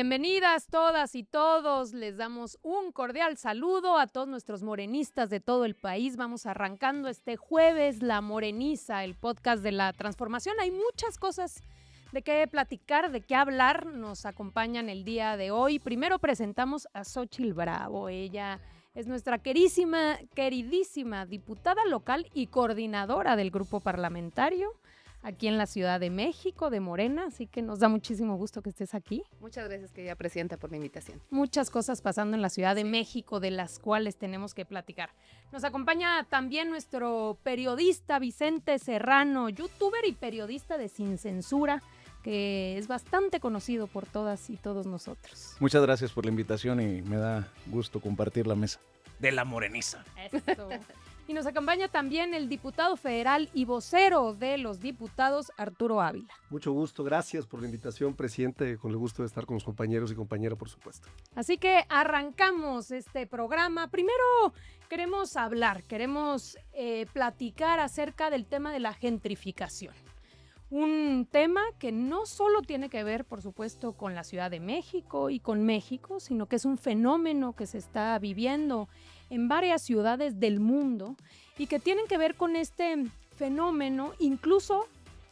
Bienvenidas todas y todos, les damos un cordial saludo a todos nuestros morenistas de todo el país. Vamos arrancando este jueves La Moreniza, el podcast de la transformación. Hay muchas cosas de qué platicar, de qué hablar, nos acompañan el día de hoy. Primero presentamos a Xóchitl Bravo, ella es nuestra queridísima diputada local y coordinadora del grupo parlamentario aquí en la Ciudad de México, de Morena, así que nos da muchísimo gusto que estés aquí. Muchas gracias, querida presidenta, por la invitación. Muchas cosas pasando en la Ciudad de México, de las cuales tenemos que platicar. Nos acompaña también nuestro periodista Vicente Serrano, youtuber y periodista de Sin Censura, que es bastante conocido por todas y todos nosotros. Muchas gracias por la invitación y me da gusto compartir la mesa de La Moreniza. Eso. Y nos acompaña también el diputado federal y vocero de los diputados, Arturo Ávila. Mucho gusto, gracias por la invitación, presidente, con el gusto de estar con los compañeros y compañeras, por supuesto. Así que arrancamos este programa. Primero queremos platicar acerca del tema de la gentrificación. Un tema que no solo tiene que ver, por supuesto, con la Ciudad de México y con México, sino que es un fenómeno que se está viviendo en varias ciudades del mundo y que tienen que ver con este fenómeno, incluso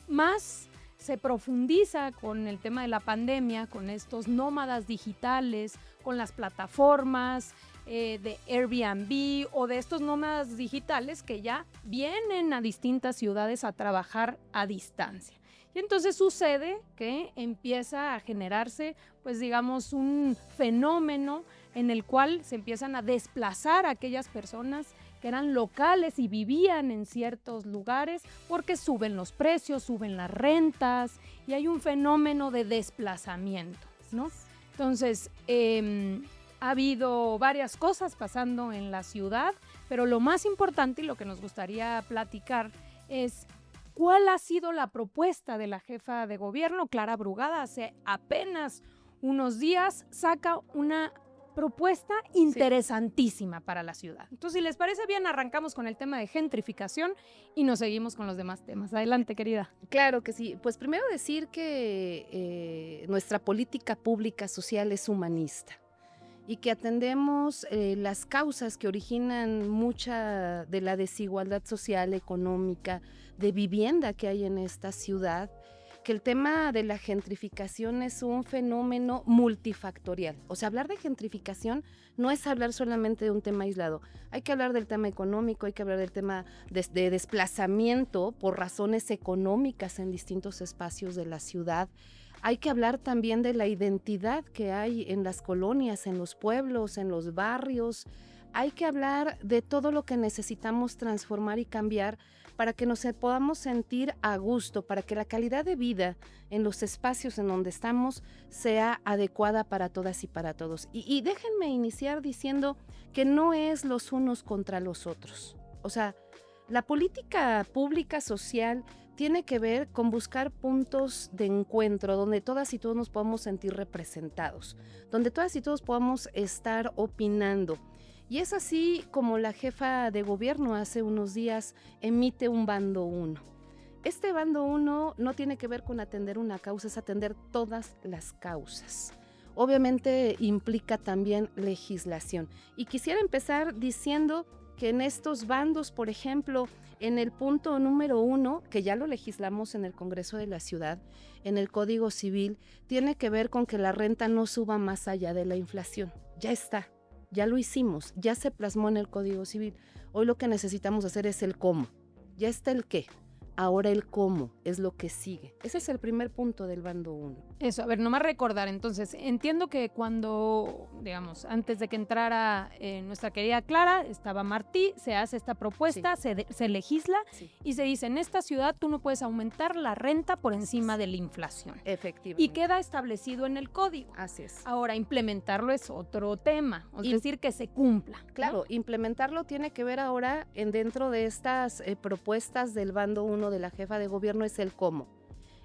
más se profundiza con el tema de la pandemia, con estos nómadas digitales, con las plataformas de Airbnb o de estos nómadas digitales que ya vienen a distintas ciudades a trabajar a distancia. Y entonces sucede que empieza a generarse, pues digamos, un fenómeno en el cual se empiezan a desplazar a aquellas personas que eran locales y vivían en ciertos lugares porque suben los precios, suben las rentas y hay un fenómeno de desplazamiento, ¿no? Entonces, ha habido varias cosas pasando en la ciudad, pero lo más importante y lo que nos gustaría platicar es cuál ha sido la propuesta de la jefa de gobierno, Clara Brugada. Hace apenas unos días saca una propuesta interesantísima para la ciudad. Entonces, si les parece bien, arrancamos con el tema de gentrificación y nos seguimos con los demás temas. Adelante, querida. Claro que sí. Pues primero decir que nuestra política pública social es humanista y que atendemos las causas que originan mucha de la desigualdad social, económica, de vivienda que hay en esta ciudad, que el tema de la gentrificación es un fenómeno multifactorial. O sea, hablar de gentrificación no es hablar solamente de un tema aislado. Hay que hablar del tema económico, hay que hablar del tema de desplazamiento por razones económicas en distintos espacios de la ciudad. Hay que hablar también de la identidad que hay en las colonias, en los pueblos, en los barrios. Hay que hablar de todo lo que necesitamos transformar y cambiar para que nos podamos sentir a gusto, para que la calidad de vida en los espacios en donde estamos sea adecuada para todas y para todos. Y déjenme iniciar diciendo que no es los unos contra los otros. O sea, la política pública social tiene que ver con buscar puntos de encuentro donde todas y todos nos podamos sentir representados, donde todas y todos podamos estar opinando. Y es así como la jefa de gobierno hace unos días emite un bando 1. Este bando 1 no tiene que ver con atender una causa, es atender todas las causas. Obviamente implica también legislación. Y quisiera empezar diciendo que en estos bandos, por ejemplo, en el punto número 1, que ya lo legislamos en el Congreso de la Ciudad, en el Código Civil, tiene que ver con que la renta no suba más allá de la inflación. Ya está. Ya lo hicimos, ya se plasmó en el Código Civil. Hoy lo que necesitamos hacer es el cómo. Ya está el qué. Ahora el cómo es lo que sigue. Ese es el primer punto del bando 1. Eso, a ver, nomás recordar, entonces, entiendo que cuando, digamos, antes de que entrara nuestra querida Clara, estaba Martí, se hace esta propuesta, sí. se legisla y se dice, en esta ciudad tú no puedes aumentar la renta por encima de la inflación. Efectivamente. Y queda establecido en el código. Así es. Ahora, implementarlo es otro tema, es decir, que se cumpla. Claro, ¿no? Implementarlo tiene que ver ahora dentro de estas propuestas del bando 1 de la jefa de gobierno es el cómo.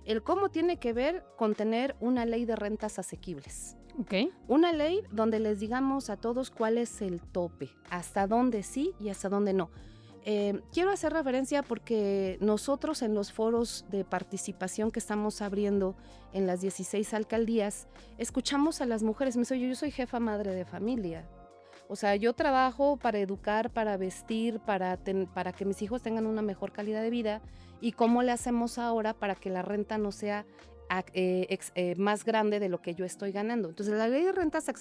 El cómo tiene que ver con tener una ley de rentas asequibles. Okay. Una ley donde les digamos a todos cuál es el tope, hasta dónde sí y hasta dónde no. Quiero hacer referencia porque nosotros en los foros de participación que estamos abriendo en las 16 alcaldías, escuchamos a las mujeres. Me dicen, yo soy jefa madre de familia. O sea, yo trabajo para educar, para vestir, para que mis hijos tengan una mejor calidad de vida. ¿Y cómo le hacemos ahora para que la renta no sea más grande de lo que yo estoy ganando? Entonces, la ley de rentas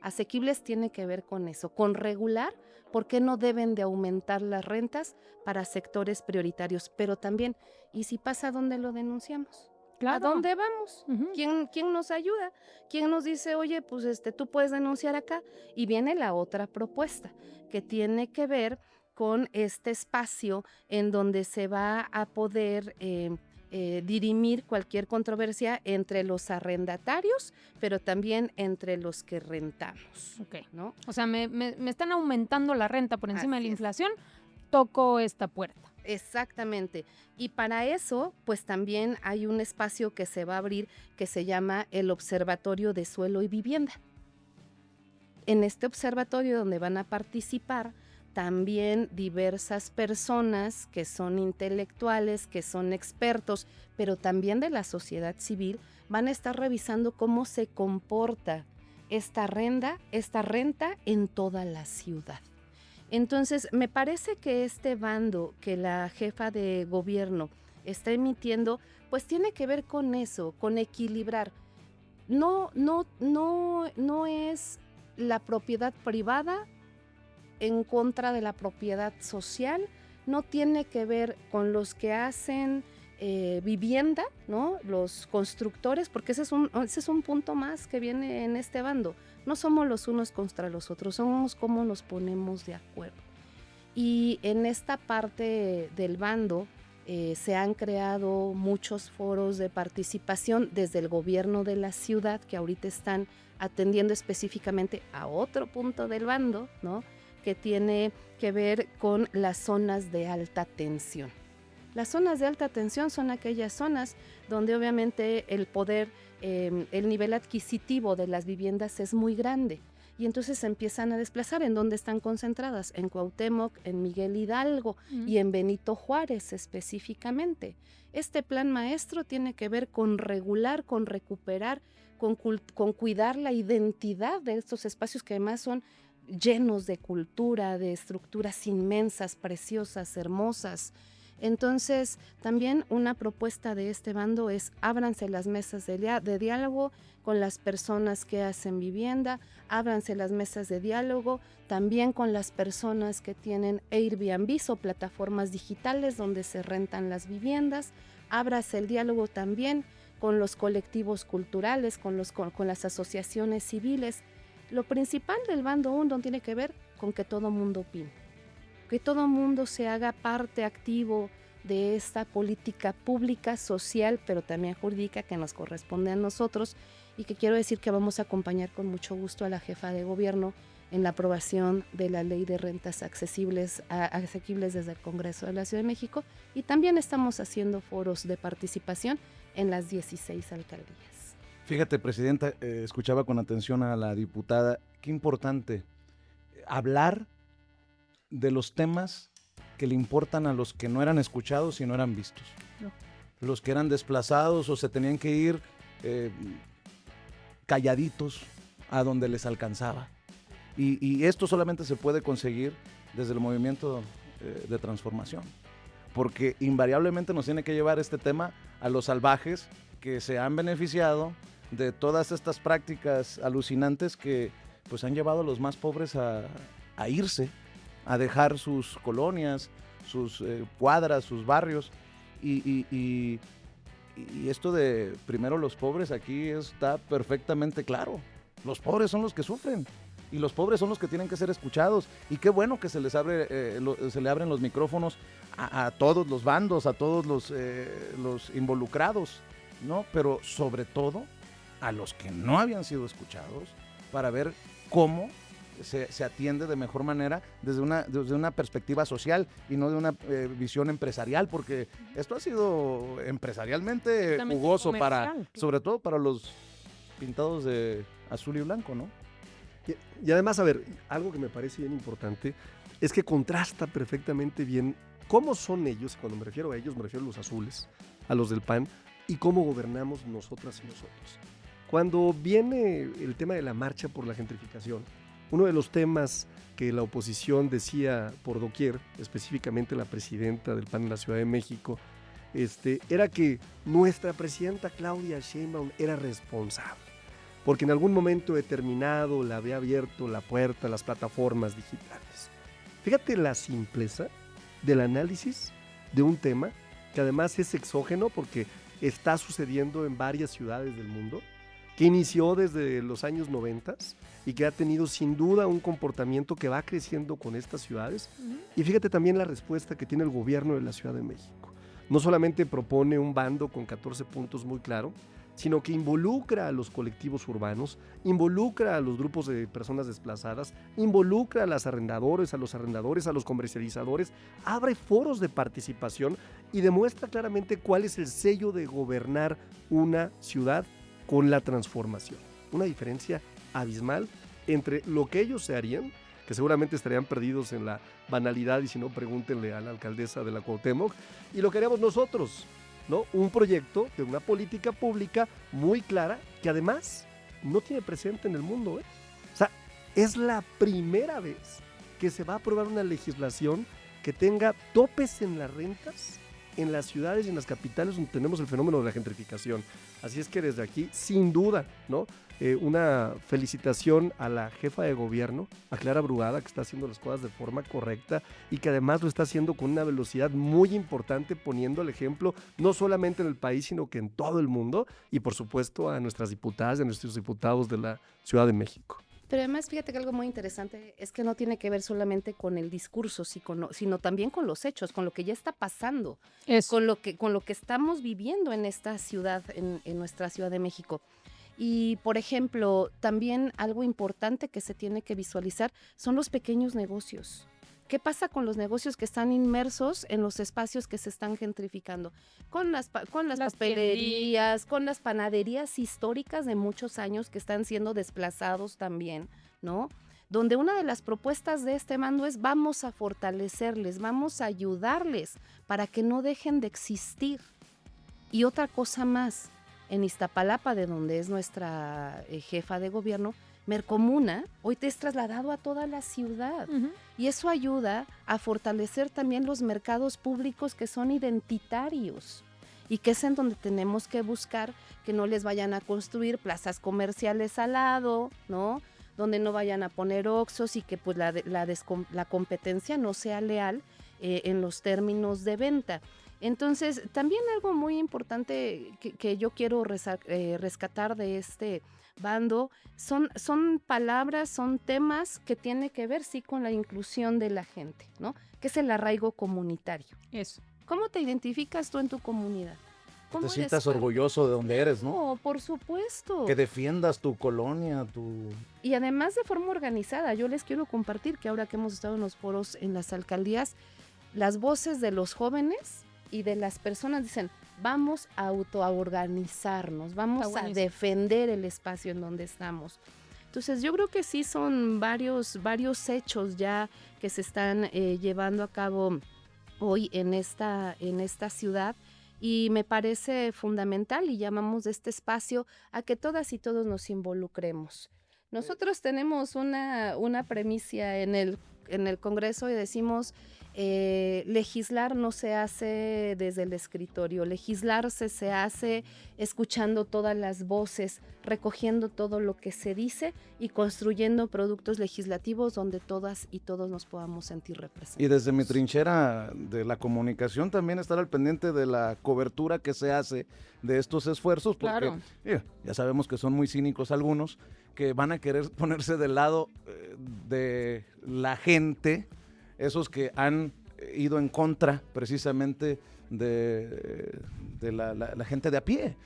asequibles tiene que ver con eso, con regular por qué no deben de aumentar las rentas para sectores prioritarios. Pero también, ¿y si pasa, dónde lo denunciamos? Claro. ¿A dónde vamos? Ujú. ¿Quién nos ayuda? ¿Quién nos dice, oye, pues tú puedes denunciar acá? Y viene la otra propuesta, que tiene que ver con este espacio en donde se va a poder dirimir cualquier controversia entre los arrendatarios, pero también entre los que rentamos. Ok. ¿No? O sea, me están aumentando la renta por encima de la Así es. inflación, toco esta puerta. Exactamente. Y para eso, pues también hay un espacio que se va a abrir que se llama el Observatorio de Suelo y Vivienda. En este observatorio donde van a participar también diversas personas que son intelectuales, que son expertos, pero también de la sociedad civil, van a estar revisando cómo se comporta esta renta en toda la ciudad. Entonces, me parece que este bando que la jefa de gobierno está emitiendo, pues tiene que ver con eso, con equilibrar. No es la propiedad privada en contra de la propiedad social, no tiene que ver con los que hacen vivienda, ¿no? Los constructores, porque ese es un punto más que viene en este bando. No somos los unos contra los otros, somos cómo nos ponemos de acuerdo. Y en esta parte del bando se han creado muchos foros de participación desde el gobierno de la ciudad, que ahorita están atendiendo específicamente a otro punto del bando, ¿no? Que tiene que ver con las zonas de alta tensión. Las zonas de alta tensión son aquellas zonas donde obviamente el poder, el nivel adquisitivo de las viviendas es muy grande y entonces se empiezan a desplazar. ¿En dónde están concentradas? En Cuauhtémoc, en Miguel Hidalgo y en Benito Juárez específicamente. Este plan maestro tiene que ver con regular, con recuperar, con cuidar la identidad de estos espacios que además son llenos de cultura, de estructuras inmensas, preciosas, hermosas. Entonces, también una propuesta de este bando es ábranse las mesas de diálogo con las personas que hacen vivienda, ábranse las mesas de diálogo también con las personas que tienen Airbnb o plataformas digitales donde se rentan las viviendas, ábrase el diálogo también con los colectivos culturales, con las asociaciones civiles. Lo principal del bando 1 tiene que ver con que todo mundo opine, que todo mundo se haga parte activo de esta política pública, social, pero también jurídica que nos corresponde a nosotros y que quiero decir que vamos a acompañar con mucho gusto a la jefa de gobierno en la aprobación de la ley de rentas asequibles desde el Congreso de la Ciudad de México y también estamos haciendo foros de participación en las 16 alcaldías. Fíjate, Presidenta, escuchaba con atención a la diputada, qué importante hablar de los temas que le importan a los que no eran escuchados y no eran vistos. No. Los que eran desplazados o se tenían que ir calladitos a donde les alcanzaba. Y esto solamente se puede conseguir desde el movimiento de transformación, porque invariablemente nos tiene que llevar este tema a los salvajes que se han beneficiado de todas estas prácticas alucinantes que pues han llevado a los más pobres a irse, a dejar sus colonias, sus cuadras, sus barrios y esto de primero los pobres aquí está perfectamente claro. Los pobres son los que sufren y los pobres son los que tienen que ser escuchados y qué bueno que se les se le abren los micrófonos a todos los bandos, a todos los involucrados, ¿no? Pero sobre todo a los que no habían sido escuchados para ver cómo se atiende de mejor manera desde una perspectiva social y no de una visión empresarial, porque esto ha sido empresarialmente jugoso sobre todo para los pintados de azul y blanco, ¿no? Y además, a ver, algo que me parece bien importante es que contrasta perfectamente bien cómo son ellos, cuando me refiero a ellos, me refiero a los azules, a los del PAN, y cómo gobernamos nosotras y nosotros. Cuando viene el tema de la marcha por la gentrificación, uno de los temas que la oposición decía por doquier, específicamente la presidenta del PAN en la Ciudad de México, era que nuestra presidenta Claudia Sheinbaum era responsable, porque en algún momento determinado le había abierto la puerta a las plataformas digitales. Fíjate la simpleza del análisis de un tema que además es exógeno porque está sucediendo en varias ciudades del mundo, que inició desde los años 90 y que ha tenido sin duda un comportamiento que va creciendo con estas ciudades. Y fíjate también la respuesta que tiene el gobierno de la Ciudad de México. No solamente propone un bando con 14 puntos muy claro, sino que involucra a los colectivos urbanos, involucra a los grupos de personas desplazadas, involucra a los arrendadores, a los comercializadores, abre foros de participación y demuestra claramente cuál es el sello de gobernar una ciudad con la transformación. Una diferencia abismal entre lo que ellos se harían, que seguramente estarían perdidos en la banalidad, y si no, pregúntenle a la alcaldesa de la Cuauhtémoc, y lo que haríamos nosotros, ¿no? Un proyecto de una política pública muy clara que además no tiene precedente en el mundo, ¿eh? O sea, es la primera vez que se va a aprobar una legislación que tenga topes en las rentas en las ciudades y en las capitales donde tenemos el fenómeno de la gentrificación. Así es que desde aquí, sin duda, ¿no? Una felicitación a la jefa de gobierno, a Clara Brugada, que está haciendo las cosas de forma correcta y que además lo está haciendo con una velocidad muy importante, poniendo el ejemplo no solamente en el país, sino que en todo el mundo, y por supuesto a nuestras diputadas y a nuestros diputados de la Ciudad de México. Pero además, fíjate que algo muy interesante es que no tiene que ver solamente con el discurso, sino también con los hechos, con lo que ya está pasando, con lo que estamos viviendo en esta ciudad, en nuestra Ciudad de México. Y, por ejemplo, también algo importante que se tiene que visualizar son los pequeños negocios. ¿Qué pasa con los negocios que están inmersos en los espacios que se están gentrificando? Con las papelerías, con las panaderías históricas de muchos años que están siendo desplazados también, ¿no? Donde una de las propuestas de este mando es vamos a fortalecerles, vamos a ayudarles para que no dejen de existir. Y otra cosa más, en Iztapalapa, de donde es nuestra jefa de gobierno, Mercomuna, hoy te es trasladado a toda la ciudad. Y eso ayuda a fortalecer también los mercados públicos que son identitarios y que es en donde tenemos que buscar que no les vayan a construir plazas comerciales al lado, ¿no? Donde no vayan a poner oxxos y que pues la competencia no sea leal en los términos de venta. Entonces, también algo muy importante que yo quiero rescatar de este bando son palabras, son temas que tienen que ver, sí, con la inclusión de la gente, ¿no? Que es el arraigo comunitario. Eso. ¿Cómo te identificas tú en tu comunidad? Te sientas orgulloso de donde eres, ¿no? No, por supuesto. Que defiendas tu colonia, Y además de forma organizada, yo les quiero compartir que ahora que hemos estado en los foros en las alcaldías, las voces de los jóvenes y de las personas dicen, vamos a autoorganizarnos, vamos a defender el espacio en donde estamos. Entonces yo creo que sí son varios hechos ya que se están llevando a cabo hoy en esta ciudad y me parece fundamental y llamamos de este espacio a que todas y todos nos involucremos. Nosotros tenemos una premisa en el Congreso y decimos legislar no se hace desde el escritorio, legislar se hace escuchando todas las voces, recogiendo todo lo que se dice y construyendo productos legislativos donde todas y todos nos podamos sentir representados. Y desde mi trinchera de la comunicación también estar al pendiente de la cobertura que se hace de estos esfuerzos, porque ya sabemos que son muy cínicos algunos, que van a querer ponerse del lado de la gente, esos que han ido en contra precisamente de la gente de a pie.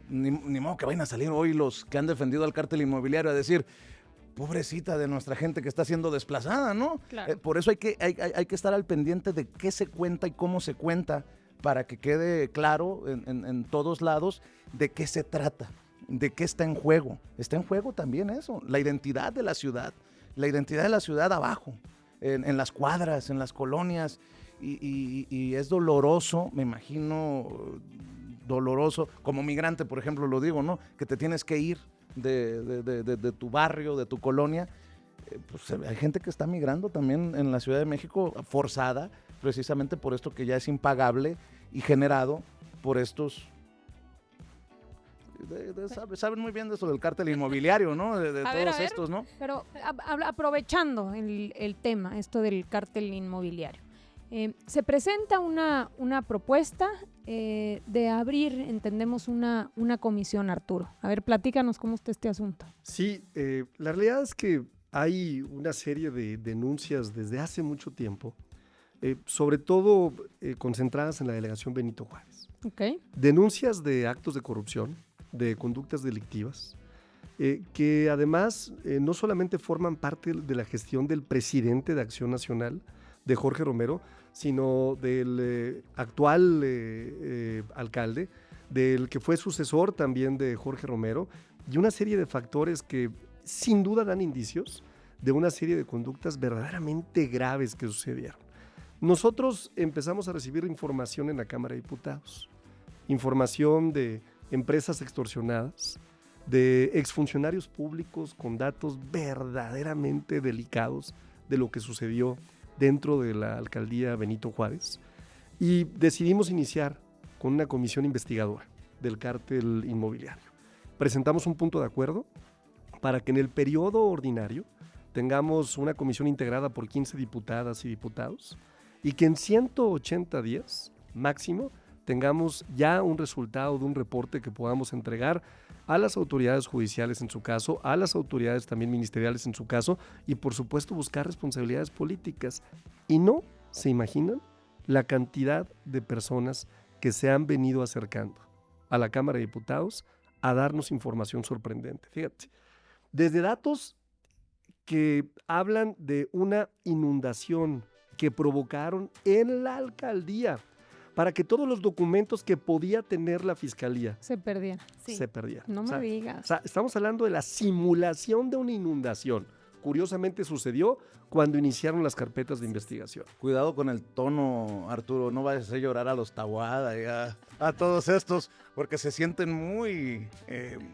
Ni modo que vayan a salir hoy los que han defendido al cártel inmobiliario a decir, pobrecita de nuestra gente que está siendo desplazada, ¿no? Claro. Por eso hay que estar al pendiente de qué se cuenta y cómo se cuenta para que quede claro en todos lados de qué se trata. de qué está en juego. Está en juego también eso, la identidad de la ciudad abajo, en las cuadras, en las colonias, y es doloroso, me imagino, doloroso, como migrante, por ejemplo, lo digo, ¿no? Que te tienes que ir de tu barrio, de tu colonia. Pues hay gente que está migrando también en la Ciudad de México forzada, precisamente por esto que ya es impagable y generado por estos... saben muy bien de eso del cártel inmobiliario, ¿no? De todos estos, ¿no? Pero aprovechando el tema, esto del cártel inmobiliario, se presenta una propuesta de abrir, entendemos, una comisión, Arturo. A ver, platícanos cómo está este asunto. Sí, la realidad es que hay una serie de denuncias desde hace mucho tiempo, sobre todo concentradas en la delegación Benito Juárez. Okay. Denuncias de actos de corrupción, de conductas delictivas, que además no solamente forman parte de la gestión del presidente de Acción Nacional, de Jorge Romero, sino del actual alcalde, del que fue sucesor también de Jorge Romero, y una serie de factores que sin duda dan indicios de una serie de conductas verdaderamente graves que sucedieron. Nosotros empezamos a recibir información en la Cámara de Diputados, información de empresas extorsionadas, de exfuncionarios públicos con datos verdaderamente delicados de lo que sucedió dentro de la alcaldía Benito Juárez, y decidimos iniciar con una comisión investigadora del cártel inmobiliario. Presentamos un punto de acuerdo para que en el periodo ordinario tengamos una comisión integrada por 15 diputadas y diputados y que en 180 días máximo tengamos ya un resultado de un reporte que podamos entregar a las autoridades judiciales en su caso, a las autoridades también ministeriales en su caso, y por supuesto buscar responsabilidades políticas. Y no se imaginan la cantidad de personas que se han venido acercando a la Cámara de Diputados a darnos información sorprendente. Fíjate, desde datos que hablan de una inundación que provocaron en la alcaldía para que todos los documentos que podía tener la fiscalía se perdieron. Sí. Se perdieron. No me digas. O sea, estamos hablando de la simulación de una inundación. Curiosamente sucedió cuando iniciaron las carpetas de investigación. Cuidado con el tono, Arturo, no vayas a hacer llorar a los Taboada y a todos estos, porque se sienten muy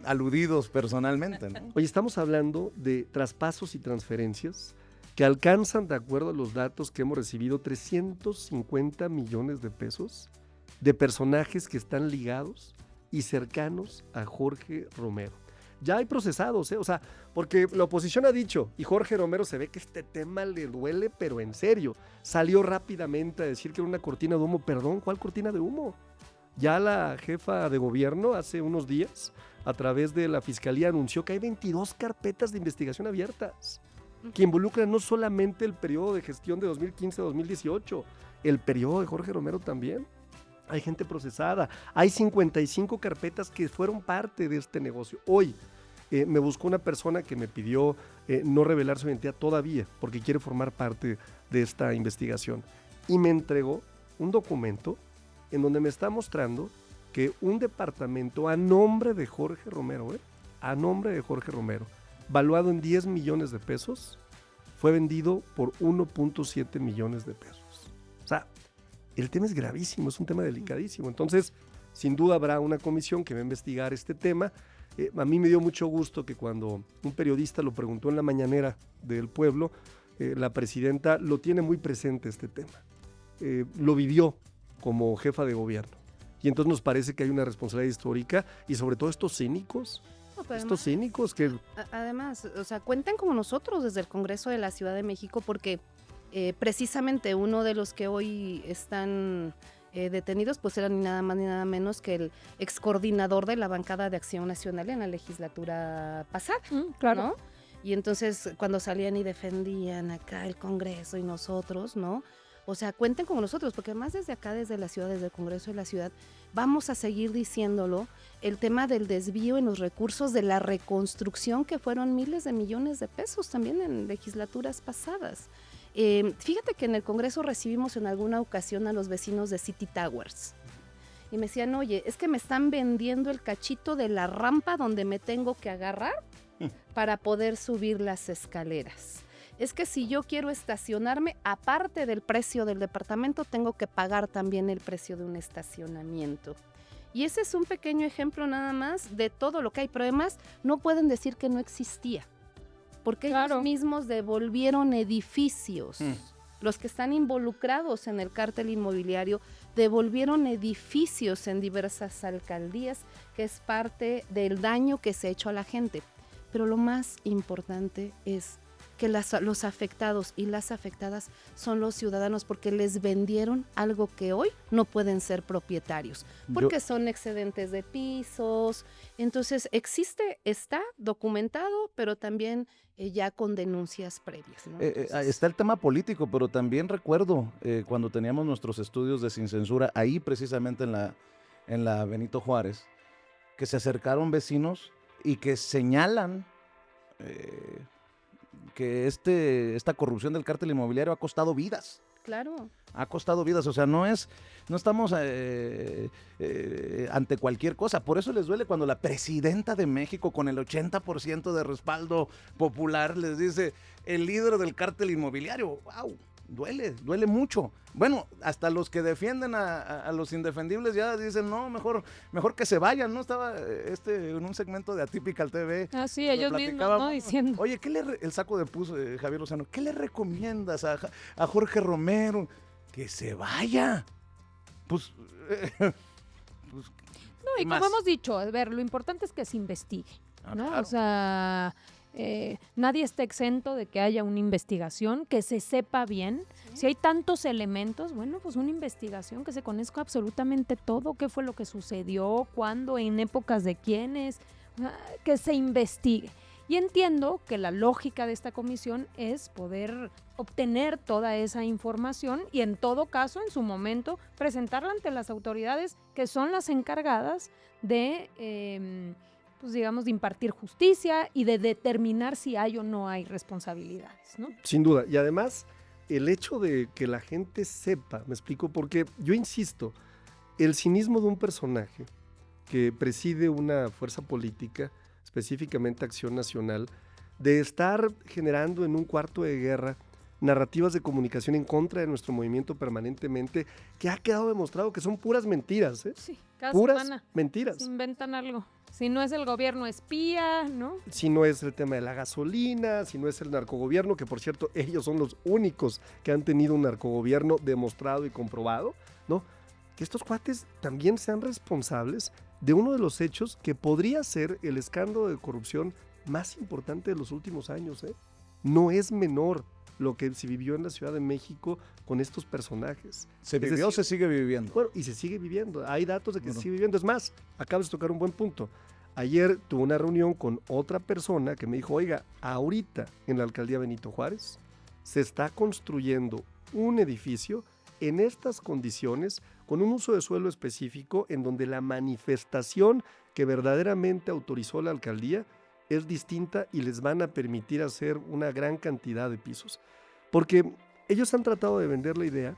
aludidos personalmente, ¿no? Oye, estamos hablando de traspasos y transferencias que alcanzan, de acuerdo a los datos que hemos recibido, 350 millones de pesos de personajes que están ligados y cercanos a Jorge Romero. Ya hay procesados, o sea, porque la oposición ha dicho, y Jorge Romero se ve que este tema le duele, pero en serio, salió rápidamente a decir que era una cortina de humo. Perdón, ¿cuál cortina de humo? Ya la jefa de gobierno hace unos días, a través de la fiscalía, anunció que hay 22 carpetas de investigación abiertas, que involucran no solamente el periodo de gestión de 2015-2018, el periodo de Jorge Romero también. Hay gente procesada, hay 55 carpetas que fueron parte de este negocio. Hoy me buscó una persona que me pidió no revelar su identidad todavía, porque quiere formar parte de esta investigación. Y me entregó un documento en donde me está mostrando que un departamento a nombre de Jorge Romero, valuado en 10 millones de pesos, fue vendido por 1.7 millones de pesos. O sea, el tema es gravísimo, es un tema delicadísimo. Entonces, sin duda habrá una comisión que va a investigar este tema. A mí me dio mucho gusto que cuando un periodista lo preguntó en la mañanera del pueblo, la presidenta lo tiene muy presente este tema. Lo vivió como jefa de gobierno. Y entonces nos parece que hay una responsabilidad histórica y sobre todo estos cínicos. Que... Además, o sea, cuentan como nosotros desde el Congreso de la Ciudad de México porque precisamente uno de los que hoy están detenidos pues era ni nada más ni nada menos que el excoordinador de la bancada de Acción Nacional en la legislatura pasada, claro. ¿no? Y entonces cuando salían y defendían acá el Congreso y nosotros, ¿no? O sea, cuenten con nosotros, porque además desde acá, desde la ciudad, desde el Congreso de la Ciudad, vamos a seguir diciéndolo, el tema del desvío en los recursos de la reconstrucción, que fueron miles de millones de pesos también en legislaturas pasadas. Fíjate que en el Congreso recibimos en alguna ocasión a los vecinos de City Towers y me decían, oye, es que me están vendiendo el cachito de la rampa donde me tengo que agarrar para poder subir las escaleras. Es que si yo quiero estacionarme, aparte del precio del departamento, tengo que pagar también el precio de un estacionamiento. Y ese es un pequeño ejemplo nada más de todo lo que hay, pero además no pueden decir que no existía, porque ellos mismos devolvieron edificios. Los que están involucrados en el cártel inmobiliario devolvieron edificios en diversas alcaldías, que es parte del daño que se ha hecho a la gente. Pero lo más importante es que los afectados y las afectadas son los ciudadanos, porque les vendieron algo que hoy no pueden ser propietarios, porque son excedentes de pisos. Entonces está documentado, pero también ya con denuncias previas, ¿no? Está el tema político, pero también recuerdo cuando teníamos nuestros estudios de Sin Censura, ahí precisamente en la Benito Juárez, que se acercaron vecinos y que señalan que esta corrupción del cártel inmobiliario ha costado vidas. Claro. Ha costado vidas, o sea, no estamos ante cualquier cosa. Por eso les duele cuando la presidenta de México, con el 80% de respaldo popular, les dice, el líder del cártel inmobiliario. ¡Wow! Duele mucho. Bueno, hasta los que defienden a los indefendibles ya dicen, no, mejor que se vayan, ¿no? Estaba en un segmento de Atypical TV. Ah, sí, ellos mismos, ¿no? Diciendo. Oye, el saco de pus, Javier Lozano, ¿qué le recomiendas a Jorge Romero? Que se vaya. Pues no, y como hemos dicho, a ver, lo importante es que se investigue, ¿no? Claro. O sea, nadie está exento de que haya una investigación, que se sepa bien. ¿Sí? Si hay tantos elementos, bueno, pues una investigación, que se conozca absolutamente todo, qué fue lo que sucedió, cuándo, en épocas de quiénes, que se investigue. Y entiendo que la lógica de esta comisión es poder obtener toda esa información y, en todo caso, en su momento, presentarla ante las autoridades que son las encargadas de, pues digamos, de impartir justicia y de determinar si hay o no hay responsabilidades, ¿no? Sin duda. Y además, el hecho de que la gente sepa, me explico, porque yo insisto, el cinismo de un personaje que preside una fuerza política, específicamente Acción Nacional, de estar generando en un cuarto de guerra narrativas de comunicación en contra de nuestro movimiento permanentemente, que ha quedado demostrado que son puras mentiras, ¿eh? Sí, cada puras semana mentiras. se inventan algo. Si no es el gobierno espía, ¿no? Si no es el tema de la gasolina, si no es el narcogobierno, que por cierto, ellos son los únicos que han tenido un narcogobierno demostrado y comprobado, ¿no? Que estos cuates también sean responsables de uno de los hechos que podría ser el escándalo de corrupción más importante de los últimos años, ¿eh? No es menor lo que se vivió en la Ciudad de México con estos personajes. ¿Se vivió o se sigue viviendo? Bueno, y se sigue viviendo. Hay datos de que se sigue viviendo. Es más, acabas de tocar un buen punto. Ayer tuve una reunión con otra persona que me dijo, oiga, ahorita en la alcaldía Benito Juárez se está construyendo un edificio en estas condiciones, con un uso de suelo específico, en donde la manifestación que verdaderamente autorizó la alcaldía es distinta y les van a permitir hacer una gran cantidad de pisos. Porque ellos han tratado de vender la idea,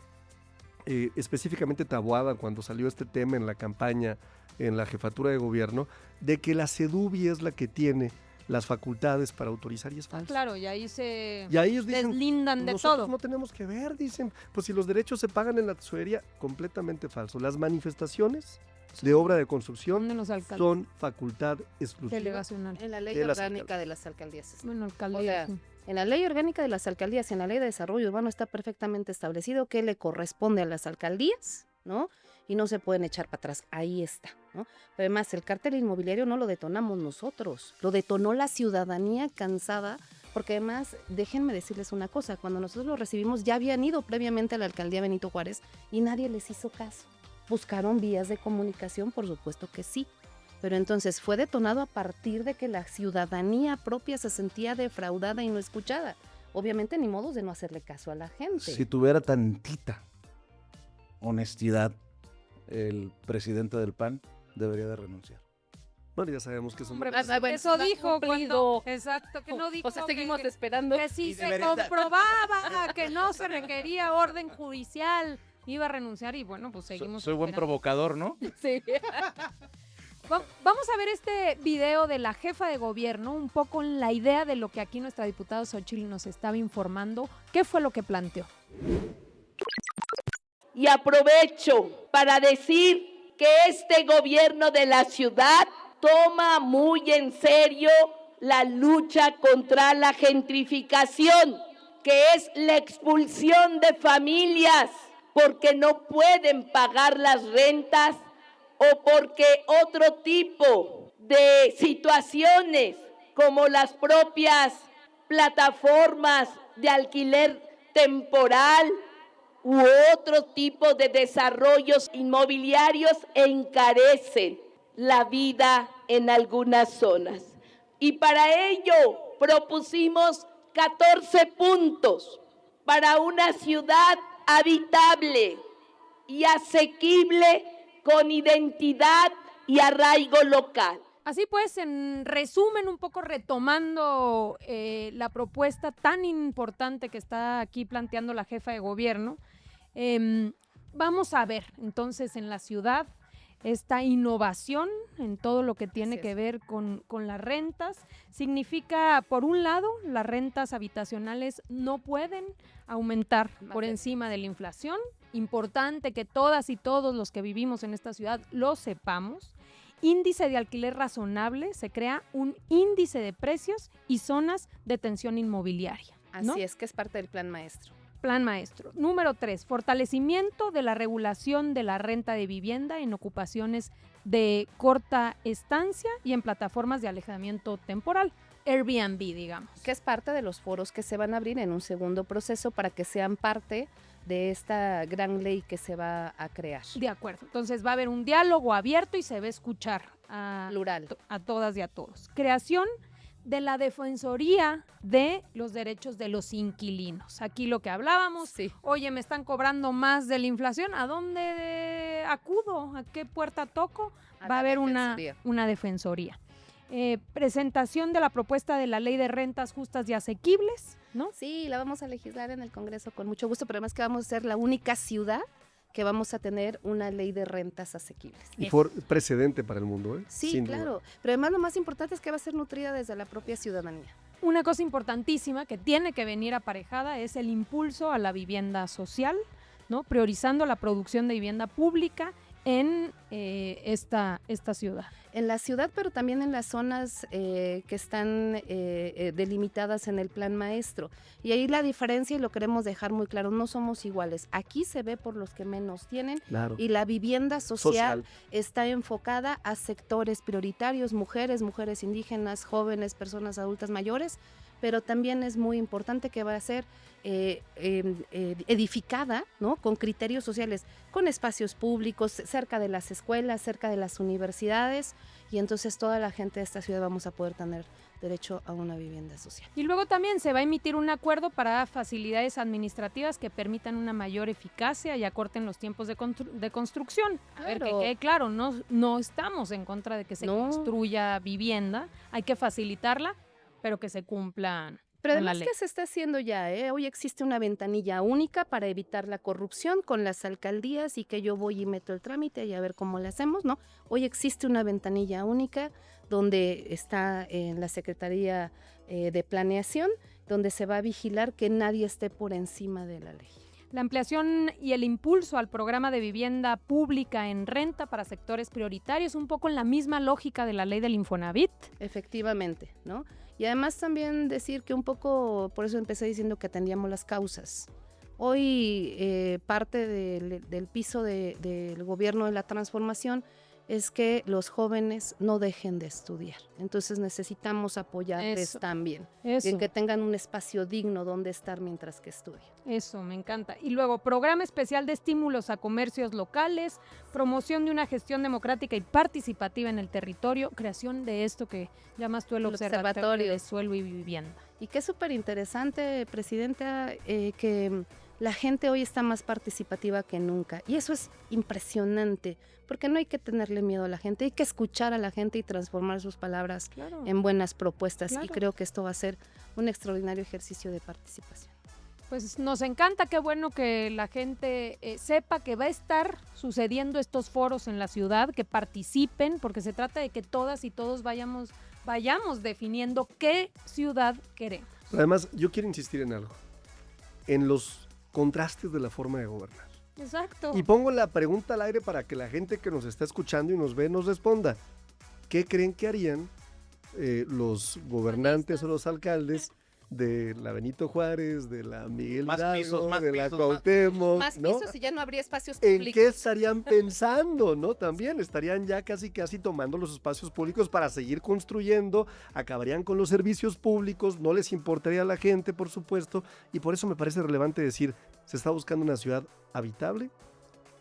específicamente Taboada, cuando salió este tema en la campaña, en la jefatura de gobierno, de que la SEDUBI es la que tiene las facultades para autorizar, y es falso. Claro, y ahí se ellos dicen, deslindan de nosotros todo. No tenemos que ver, dicen, pues si los derechos se pagan en la tesorería, completamente falso. Las manifestaciones de obra de construcción son facultad exclusiva delegacional. En la ley orgánica de las alcaldías. Bueno, alcaldía. O sea, en la ley orgánica de las alcaldías y en la ley de desarrollo urbano está perfectamente establecido que le corresponde a las alcaldías, ¿no? Y no se pueden echar para atrás. Ahí está, ¿no? Pero además, el cártel inmobiliario no lo detonamos nosotros, lo detonó la ciudadanía cansada, porque además, déjenme decirles una cosa, cuando nosotros lo recibimos ya habían ido previamente a la alcaldía Benito Juárez y nadie les hizo caso. ¿Buscaron vías de comunicación? Por supuesto que sí. Pero entonces fue detonado a partir de que la ciudadanía propia se sentía defraudada y no escuchada. Obviamente ni modo de no hacerle caso a la gente. Si tuviera tantita honestidad, el presidente del PAN debería de renunciar. Bueno, ya sabemos que son... Eso dijo cuando... Exacto, que no dijo... O sea, seguimos esperando. Que si se comprobaba que no se requería orden judicial iba a renunciar y bueno, pues seguimos. Soy buen esperando. provocador, ¿no? Sí. Vamos a ver este video de la jefa de gobierno, un poco en la idea de lo que aquí nuestra diputada Xóchitl nos estaba informando. ¿Qué fue lo que planteó? Y aprovecho para decir que este gobierno de la ciudad toma muy en serio la lucha contra la gentrificación, que es la expulsión de familias porque no pueden pagar las rentas o porque otro tipo de situaciones como las propias plataformas de alquiler temporal u otro tipo de desarrollos inmobiliarios encarecen la vida en algunas zonas. Y para ello propusimos 14 puntos para una ciudad habitable y asequible con identidad y arraigo local. Así pues, en resumen, un poco retomando la propuesta tan importante que está aquí planteando la jefa de gobierno, vamos a ver entonces en la ciudad esta innovación en todo lo que tiene que ver con las rentas. Significa, por un lado, las rentas habitacionales no pueden aumentar por encima de la inflación. Importante que todas y todos los que vivimos en esta ciudad lo sepamos. Índice de alquiler razonable, se crea un índice de precios y zonas de tensión inmobiliaria, ¿no? Así es, que es parte del plan maestro. Plan maestro. Número 3, fortalecimiento de la regulación de la renta de vivienda en ocupaciones de corta estancia y en plataformas de alojamiento temporal, Airbnb, digamos. Que es parte de los foros que se van a abrir en un segundo proceso para que sean parte de esta gran ley que se va a crear. De acuerdo. Entonces va a haber un diálogo abierto y se va a escuchar Plural. a todas y a todos. Creación de la Defensoría de los Derechos de los Inquilinos. Aquí lo que hablábamos, Sí. oye, me están cobrando más de la inflación, ¿a dónde acudo? ¿A qué puerta toco? A Va a la haber Defensoría. una defensoría. Presentación de la propuesta de la Ley de Rentas Justas y Asequibles, ¿no? Sí, la vamos a legislar en el Congreso con mucho gusto, pero además que vamos a ser la única ciudad que vamos a tener una ley de rentas asequibles. Y fue precedente para el mundo, ¿eh? Sí, Sin duda. claro. Pero además lo más importante es que va a ser nutrida desde la propia ciudadanía. Una cosa importantísima que tiene que venir aparejada es el impulso a la vivienda social, ¿no? Priorizando la producción de vivienda pública en esta ciudad. En la ciudad, pero también en las zonas que están delimitadas en el plan maestro. Y ahí la diferencia, y lo queremos dejar muy claro, no somos iguales. Aquí se ve por los que menos tienen, Claro. y la vivienda social está enfocada a sectores prioritarios, mujeres indígenas, jóvenes, personas adultas mayores, pero también es muy importante que va a ser edificada, ¿no? Con criterios sociales, con espacios públicos, cerca de las escuelas, cerca de las universidades, y entonces toda la gente de esta ciudad vamos a poder tener derecho a una vivienda social. Y luego también se va a emitir un acuerdo para facilidades administrativas que permitan una mayor eficacia y acorten los tiempos de construcción. A ver, que Claro. quede claro, no estamos en contra de que se No. construya vivienda, hay que facilitarla, pero que se cumplan Pero con la además ley. que se está haciendo ya, hoy existe una ventanilla única para evitar la corrupción con las alcaldías, y que yo voy y meto el trámite y a ver cómo le hacemos, ¿no? Hoy existe una ventanilla única donde está en la Secretaría de Planeación, donde se va a vigilar que nadie esté por encima de la ley. La ampliación y el impulso al programa de vivienda pública en renta para sectores prioritarios, un poco en la misma lógica de la ley del Infonavit. Efectivamente, ¿no? Y además también decir que un poco, por eso empecé diciendo que atendíamos las causas. Hoy parte del piso del gobierno de la transformación es que los jóvenes no dejen de estudiar. Entonces necesitamos apoyarles Eso. también, Eso. en que tengan un espacio digno donde estar mientras que estudian. Eso, me encanta. Y luego, programa especial de estímulos a comercios locales, promoción de una gestión democrática y participativa en el territorio, creación de esto que llamas tú el Observatorio de Suelo y Vivienda. Y que es súper interesante, Presidenta, que la gente hoy está más participativa que nunca. Y eso es impresionante, porque no hay que tenerle miedo a la gente, hay que escuchar a la gente y transformar sus palabras Claro. en buenas propuestas. Claro. Y creo que esto va a ser un extraordinario ejercicio de participación. Pues nos encanta, qué bueno que la gente sepa que va a estar sucediendo estos foros en la ciudad, que participen, porque se trata de que todas y todos vayamos definiendo qué ciudad queremos. Además, yo quiero insistir en algo, en los contrastes de la forma de gobernar. Exacto. Y pongo la pregunta al aire para que la gente que nos está escuchando y nos ve nos responda. ¿Qué creen que harían los gobernantes o los alcaldes de la Benito Juárez, de la Miguel Hidalgo, de la Cuauhtémoc, Más ¿no? pisos y ya no habría espacios ¿En públicos. qué estarían pensando, no? También estarían ya casi tomando los espacios públicos para seguir construyendo, acabarían con los servicios públicos, no les importaría a la gente, por supuesto, y por eso me parece relevante decir, se está buscando una ciudad habitable,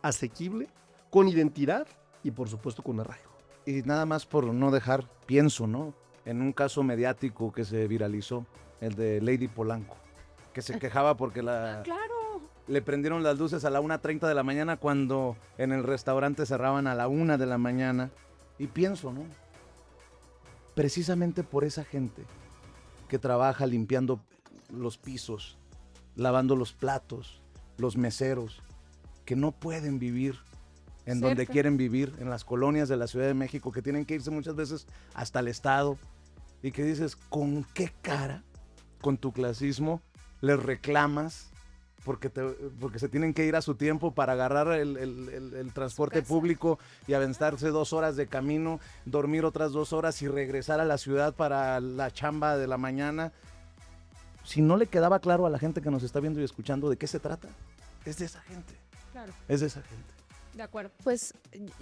asequible, con identidad y por supuesto con arraigo. Y nada más por no dejar, pienso, ¿no? En un caso mediático que se viralizó, el de Lady Polanco, que se quejaba porque Claro. le prendieron las luces a la 1:30 de la mañana cuando en el restaurante cerraban a la 1 de la mañana. Y pienso, ¿no? Precisamente por esa gente que trabaja limpiando los pisos, lavando los platos, los meseros, que no pueden vivir en donde Cerca. quieren vivir, en las colonias de la Ciudad de México, que tienen que irse muchas veces hasta el estado, y que dices, ¿con qué cara, con tu clasismo, les reclamas porque se tienen que ir a su tiempo para agarrar el transporte público y aventarse 2 horas de camino, dormir otras 2 horas y regresar a la ciudad para la chamba de la mañana? Si no le quedaba claro a la gente que nos está viendo y escuchando de qué se trata, es de esa gente, Claro, es de esa gente. de acuerdo. Pues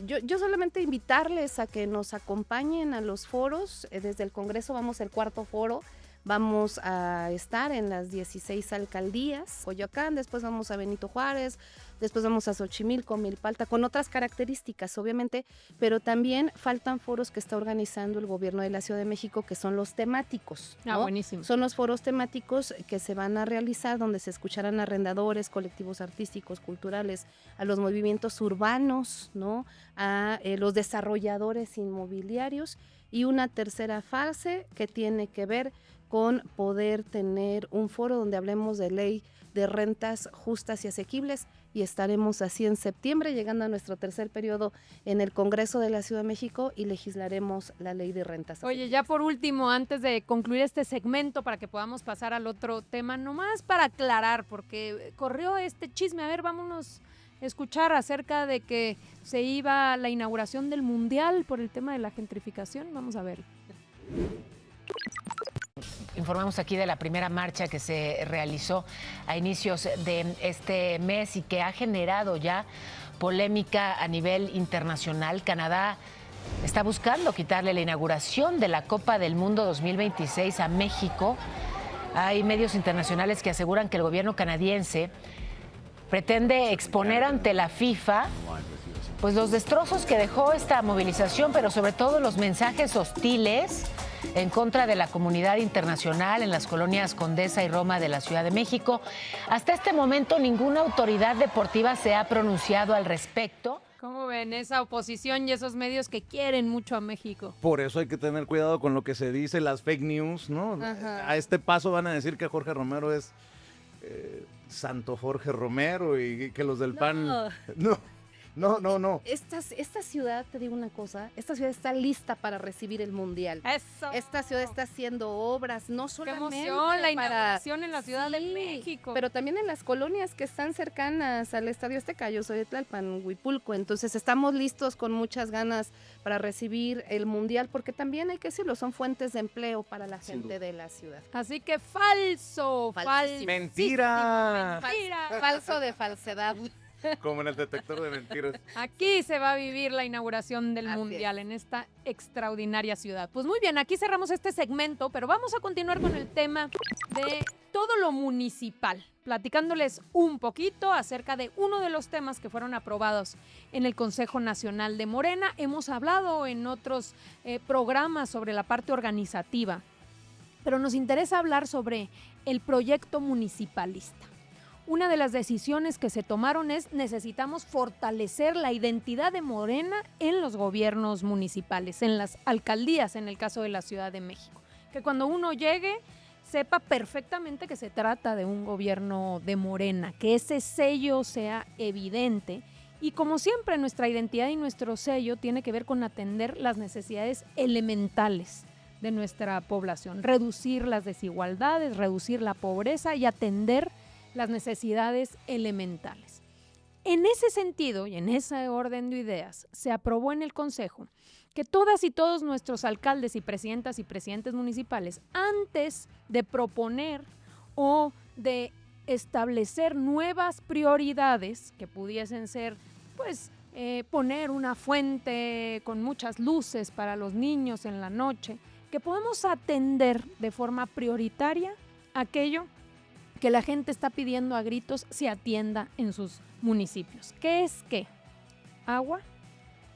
yo solamente invitarles a que nos acompañen a los foros. Desde el Congreso vamos al 4º foro. Vamos a estar en las 16 alcaldías, Coyoacán, después vamos a Benito Juárez, después vamos a Xochimilco, Milpalta, con otras características, obviamente, pero también faltan foros que está organizando el gobierno de la Ciudad de México, que son los temáticos, ¿no? Buenísimo. Son los foros temáticos que se van a realizar, donde se escucharán arrendadores, colectivos artísticos, culturales, a los movimientos urbanos, ¿no? A los desarrolladores inmobiliarios, y una tercera fase que tiene que ver con poder tener un foro donde hablemos de ley de rentas justas y asequibles, y estaremos así en septiembre, llegando a nuestro tercer periodo en el Congreso de la Ciudad de México, y legislaremos la ley de rentas Oye, asequibles. ya por último, antes de concluir este segmento para que podamos pasar al otro tema, nomás para aclarar, porque corrió este chisme, a ver, vámonos a escuchar acerca de que se iba a la inauguración del Mundial por el tema de la gentrificación, vamos a ver. Informamos aquí de la primera marcha que se realizó a inicios de este mes y que ha generado ya polémica a nivel internacional. Canadá está buscando quitarle la inauguración de la Copa del Mundo 2026 a México. Hay medios internacionales que aseguran que el gobierno canadiense pretende exponer ante la FIFA pues los destrozos que dejó esta movilización, pero sobre todo los mensajes hostiles en contra de la comunidad internacional en las colonias Condesa y Roma de la Ciudad de México. Hasta este momento ninguna autoridad deportiva se ha pronunciado al respecto. ¿Cómo ven esa oposición y esos medios que quieren mucho a México? Por eso hay que tener cuidado con lo que se dice, las fake news, ¿no? Ajá. A este paso van a decir que Jorge Romero es Santo Jorge Romero y que los del PAN... No. Esta ciudad, te digo una cosa, esta ciudad está lista para recibir el Mundial. Eso. Esta ciudad está haciendo obras, no Qué solamente emoción, la para... inauguración en la Ciudad de Sí, México. pero también en las colonias que están cercanas al Estadio Azteca. Yo soy de Tlalpan, Huipulco, entonces estamos listos con muchas ganas para recibir el Mundial, porque también hay que decirlo, son fuentes de empleo para la Sin gente duda. de la ciudad. Así que falso. Falsísimo. ¡Mentira! Falso de falsedad. Como en el detector de mentiras. Aquí se va a vivir la inauguración del Así Mundial en esta extraordinaria ciudad. Pues muy bien, aquí cerramos este segmento, pero vamos a continuar con el tema de todo lo municipal, platicándoles un poquito acerca de uno de los temas que fueron aprobados en el Consejo Nacional de Morena. Hemos hablado en otros programas sobre la parte organizativa, pero nos interesa hablar sobre el proyecto municipalista. Una de las decisiones que se tomaron es necesitamos fortalecer la identidad de Morena en los gobiernos municipales, en las alcaldías, en el caso de la Ciudad de México. Que cuando uno llegue sepa perfectamente que se trata de un gobierno de Morena, que ese sello sea evidente. Y como siempre, nuestra identidad y nuestro sello tiene que ver con atender las necesidades elementales de nuestra población, reducir las desigualdades, reducir la pobreza y atender las necesidades elementales. En ese sentido y en ese orden de ideas, se aprobó en el Consejo que todas y todos nuestros alcaldes y presidentes municipales, antes de proponer o de establecer nuevas prioridades que pudiesen ser, pues, poner una fuente con muchas luces para los niños en la noche, que podemos atender de forma prioritaria aquello que la gente está pidiendo a gritos se atienda en sus municipios. ¿Qué es qué? Agua,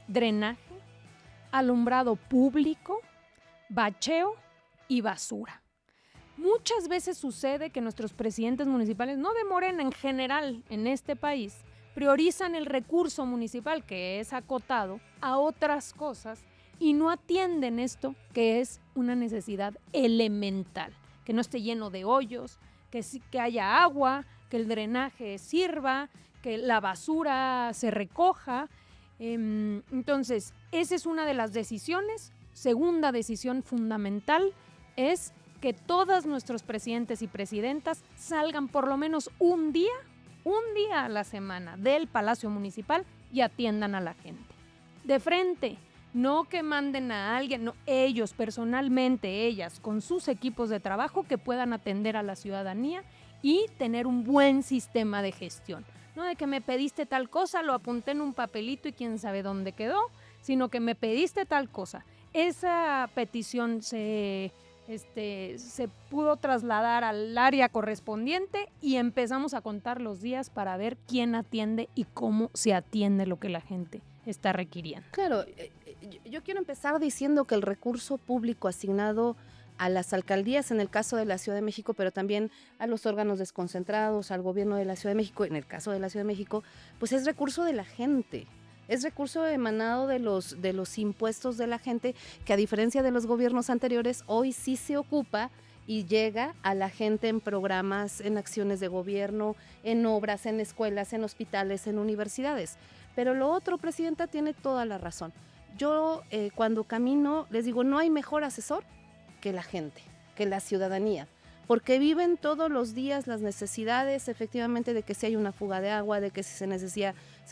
drenaje, alumbrado público, bacheo y basura. Muchas veces sucede que nuestros presidentes municipales, no de Morena en general en este país, priorizan el recurso municipal, que es acotado, a otras cosas y no atienden esto que es una necesidad elemental, que no esté lleno de hoyos, que haya agua, que el drenaje sirva, que la basura se recoja. Entonces, esa es una de las decisiones. Segunda decisión fundamental es que todos nuestros presidentes y presidentas salgan por lo menos un día a la semana del Palacio Municipal y atiendan a la gente. De frente, no que manden a alguien, no, ellos personalmente, ellas, con sus equipos de trabajo que puedan atender a la ciudadanía y tener un buen sistema de gestión. No de que me pediste tal cosa, lo apunté en un papelito y quién sabe dónde quedó, sino que me pediste tal cosa. Esa petición se pudo trasladar al área correspondiente y empezamos a contar los días para ver quién atiende y cómo se atiende lo que la gente está requiriendo. Claro, yo quiero empezar diciendo que el recurso público asignado a las alcaldías, en el caso de la Ciudad de México, pero también a los órganos desconcentrados, al gobierno de la Ciudad de México, en el caso de la Ciudad de México, pues es recurso de la gente. Es recurso emanado de los impuestos de la gente, que a diferencia de los gobiernos anteriores, hoy sí se ocupa y llega a la gente en programas, en acciones de gobierno, en obras, en escuelas, en hospitales, en universidades. Pero lo otro, Presidenta, tiene toda la razón. Yo cuando camino les digo, no hay mejor asesor que la gente, que la ciudadanía, porque viven todos los días las necesidades, efectivamente, de que si hay una fuga de agua, de que si se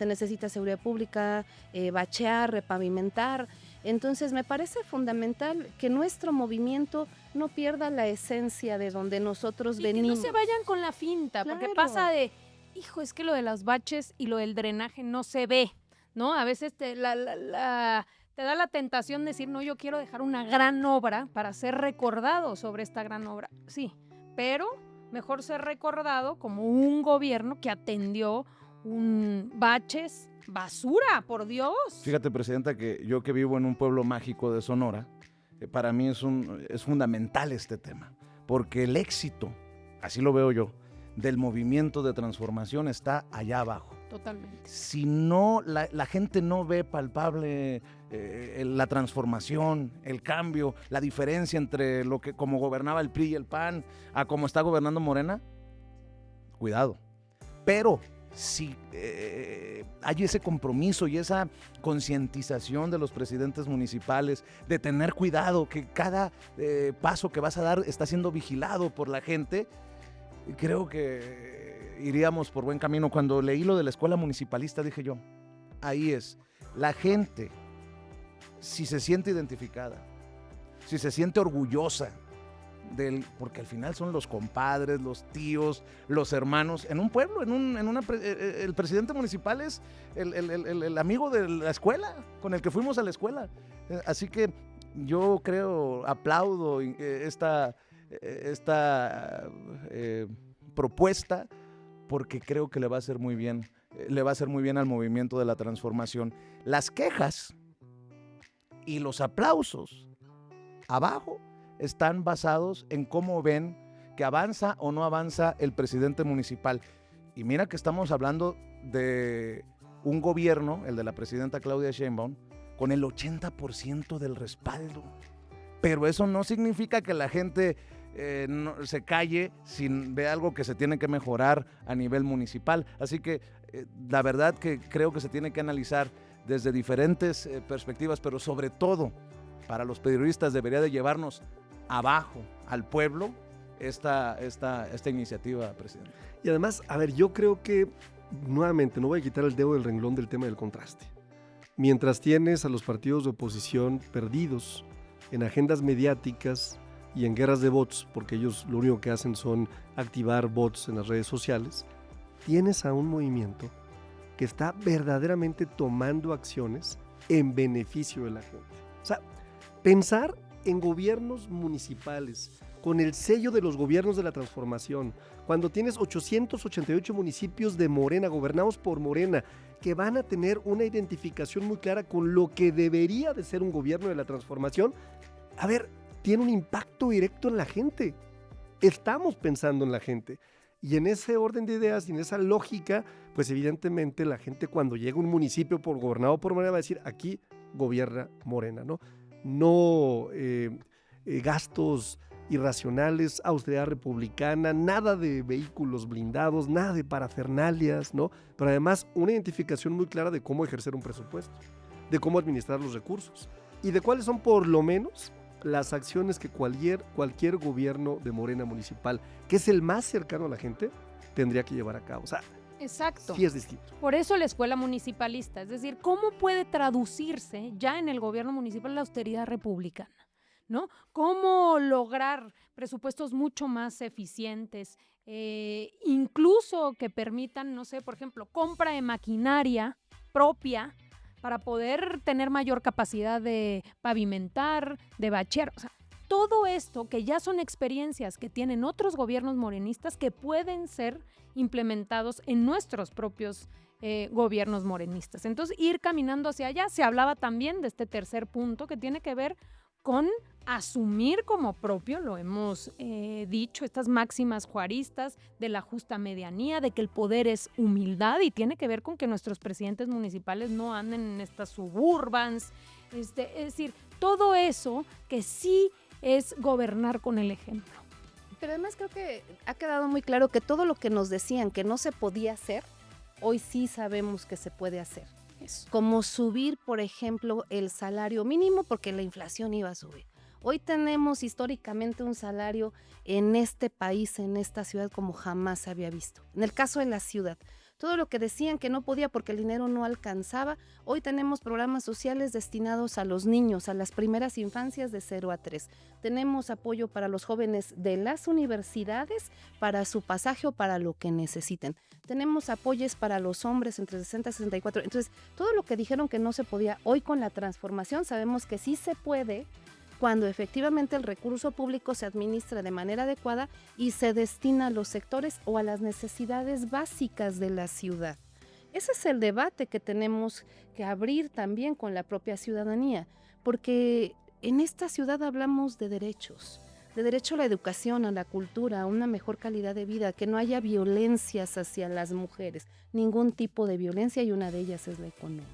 necesita seguridad pública, bachear, repavimentar. Entonces me parece fundamental que nuestro movimiento no pierda la esencia de donde nosotros venimos. Que no se vayan con la finta, Claro. porque pasa de, hijo, es que lo de las baches y lo del drenaje no se ve, ¿no? A veces te da la tentación de decir, no, yo quiero dejar una gran obra para ser recordado sobre esta gran obra. Sí, pero mejor ser recordado como un gobierno que atendió baches, basura, por Dios. Fíjate, Presidenta, que yo que vivo en un pueblo mágico de Sonora, para mí es fundamental este tema, porque el éxito, así lo veo yo, del movimiento de transformación está allá abajo. Totalmente. Si no, la gente no ve palpable la transformación, el cambio, la diferencia entre lo que como gobernaba el PRI y el PAN a como está gobernando Morena, cuidado. Pero si hay ese compromiso y esa concientización de los presidentes municipales de tener cuidado, que cada paso que vas a dar está siendo vigilado por la gente, creo que iríamos por buen camino. Cuando leí lo de la escuela municipalista dije yo, ahí es, la gente, si se siente identificada, si se siente orgullosa porque al final son los compadres, los tíos, los hermanos, en un pueblo, el presidente municipal es el amigo de la escuela, con el que fuimos a la escuela. Así que yo aplaudo esta propuesta, porque creo que le va a hacer muy bien al movimiento de la transformación. Las quejas y los aplausos abajo están basados en cómo ven que avanza o no avanza el presidente municipal. Y mira que estamos hablando de un gobierno, el de la presidenta Claudia Sheinbaum, con el 80% del respaldo. Pero eso no significa que la gente no, se calle sin ver algo que se tiene que mejorar a nivel municipal. Así que la verdad que creo que se tiene que analizar desde diferentes perspectivas, pero sobre todo para los periodistas debería de llevarnos abajo al pueblo esta iniciativa, presidente. Y además, a ver, yo creo que, nuevamente, no voy a quitar el dedo del renglón del tema del contraste. Mientras tienes a los partidos de oposición perdidos en agendas mediáticas y en guerras de bots, porque ellos lo único que hacen son activar bots en las redes sociales, tienes a un movimiento que está verdaderamente tomando acciones en beneficio de la gente. O sea, pensar en gobiernos municipales con el sello de los gobiernos de la transformación, cuando tienes 888 municipios de Morena, gobernados por Morena, que van a tener una identificación muy clara con lo que debería de ser un gobierno de la transformación, a ver, tiene un impacto directo en la gente. Estamos pensando en la gente. Y en ese orden de ideas y en esa lógica, pues evidentemente la gente cuando llega a un municipio gobernado por Morena va a decir, aquí gobierna Morena, ¿no? No gastos irracionales, austeridad republicana, nada de vehículos blindados, nada de parafernalias, ¿no? Pero además una identificación muy clara de cómo ejercer un presupuesto, de cómo administrar los recursos y de cuáles son por lo menos las acciones que cualquier gobierno de Morena municipal, que es el más cercano a la gente, tendría que llevar a cabo. O sea, exacto. Sí es distinto. Por eso la escuela municipalista, es decir, ¿cómo puede traducirse ya en el gobierno municipal la austeridad republicana? ¿No? ¿Cómo lograr presupuestos mucho más eficientes, incluso que permitan, no sé, por ejemplo, compra de maquinaria propia para poder tener mayor capacidad de pavimentar, de bachear? O sea, todo esto que ya son experiencias que tienen otros gobiernos morenistas que pueden ser implementados en nuestros propios gobiernos morenistas. Entonces, ir caminando hacia allá. Se hablaba también de este tercer punto que tiene que ver con asumir como propio, lo hemos dicho, estas máximas juaristas de la justa medianía, de que el poder es humildad y tiene que ver con que nuestros presidentes municipales no anden en estas suburbans, es decir, todo eso que sí es gobernar con el ejemplo. Pero además creo que ha quedado muy claro que todo lo que nos decían que no se podía hacer, hoy sí sabemos que se puede hacer. Eso. Como subir, por ejemplo, el salario mínimo porque la inflación iba a subir. Hoy tenemos históricamente un salario en este país, en esta ciudad, como jamás se había visto. En el caso de la ciudad, todo lo que decían que no podía porque el dinero no alcanzaba, hoy tenemos programas sociales destinados a los niños, a las primeras infancias de 0 a 3. Tenemos apoyo para los jóvenes de las universidades, para su pasaje o para lo que necesiten. Tenemos apoyos para los hombres entre 60 y 64. Entonces, todo lo que dijeron que no se podía, hoy con la transformación sabemos que sí se puede, cuando efectivamente el recurso público se administra de manera adecuada y se destina a los sectores o a las necesidades básicas de la ciudad. Ese es el debate que tenemos que abrir también con la propia ciudadanía, porque en esta ciudad hablamos de derechos, de derecho a la educación, a la cultura, a una mejor calidad de vida, que no haya violencias hacia las mujeres, ningún tipo de violencia, y una de ellas es la económica.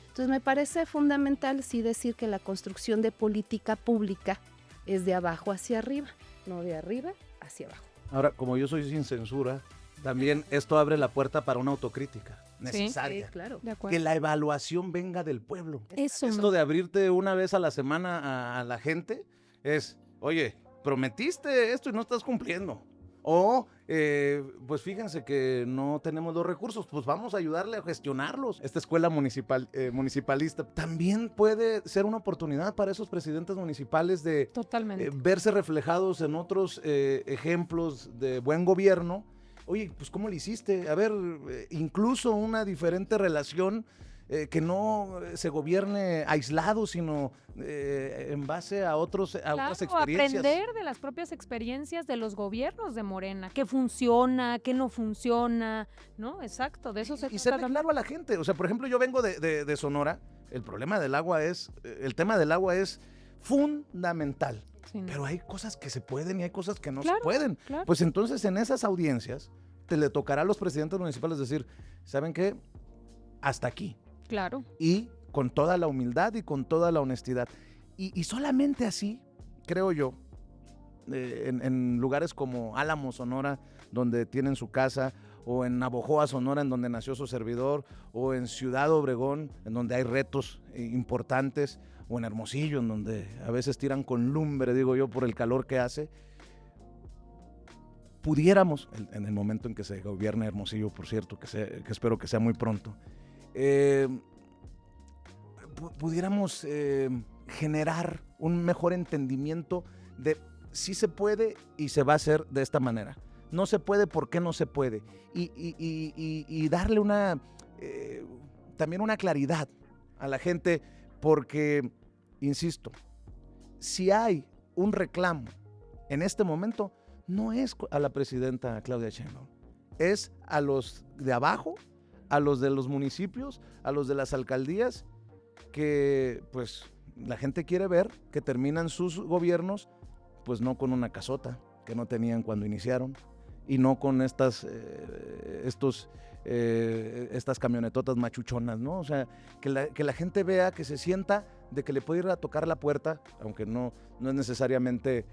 Entonces me parece fundamental sí decir que la construcción de política pública es de abajo hacia arriba, no de arriba hacia abajo. Ahora, como yo soy sin censura, también esto abre la puerta para una autocrítica necesaria. Sí, claro. De acuerdo. Que la evaluación venga del pueblo. Eso Esto de abrirte una vez a la semana a la gente es, oye, prometiste esto y no estás cumpliendo. O, pues fíjense que no tenemos los recursos, pues vamos a ayudarle a gestionarlos. Esta escuela municipalista también puede ser una oportunidad para esos presidentes municipales de Totalmente. verse reflejados en otros ejemplos de buen gobierno. Oye, pues ¿cómo le hiciste? A ver, incluso una diferente relación, que no se gobierne aislado, sino en base a otras experiencias. Aprender de las propias experiencias de los gobiernos de Morena, qué funciona, qué no funciona, ¿no? Exacto, de eso se Y serle trata. claro a la gente. O sea, por ejemplo, yo vengo de Sonora, el tema del agua es fundamental. Sí, no. Pero hay cosas que se pueden y hay cosas que no Claro, se pueden. claro. Pues entonces en esas audiencias te le tocará a los presidentes municipales decir, ¿saben qué? Hasta aquí. Claro. Y con toda la humildad y con toda la honestidad. Y solamente así, creo yo, en lugares como Álamo, Sonora, donde tienen su casa, o en Navojoa, Sonora, en donde nació su servidor, o en Ciudad Obregón, en donde hay retos importantes, o en Hermosillo, en donde a veces tiran con lumbre, digo yo, por el calor que hace. Pudiéramos, en el momento en que se gobierne Hermosillo, por cierto, que espero que sea muy pronto, pudiéramos generar un mejor entendimiento de si se puede y se va a hacer de esta manera. No se puede, ¿por qué no se puede? Y darle también una claridad a la gente, porque, insisto, si hay un reclamo en este momento, no es a la presidenta Claudia Sheinbaum, es a los de abajo, a los de los municipios, a los de las alcaldías, que pues la gente quiere ver que terminan sus gobiernos, pues no con una casota que no tenían cuando iniciaron, y no con estas camionetotas machuchonas, ¿no? O sea, que la gente vea, que se sienta de que le puede ir a tocar la puerta, aunque no es necesariamente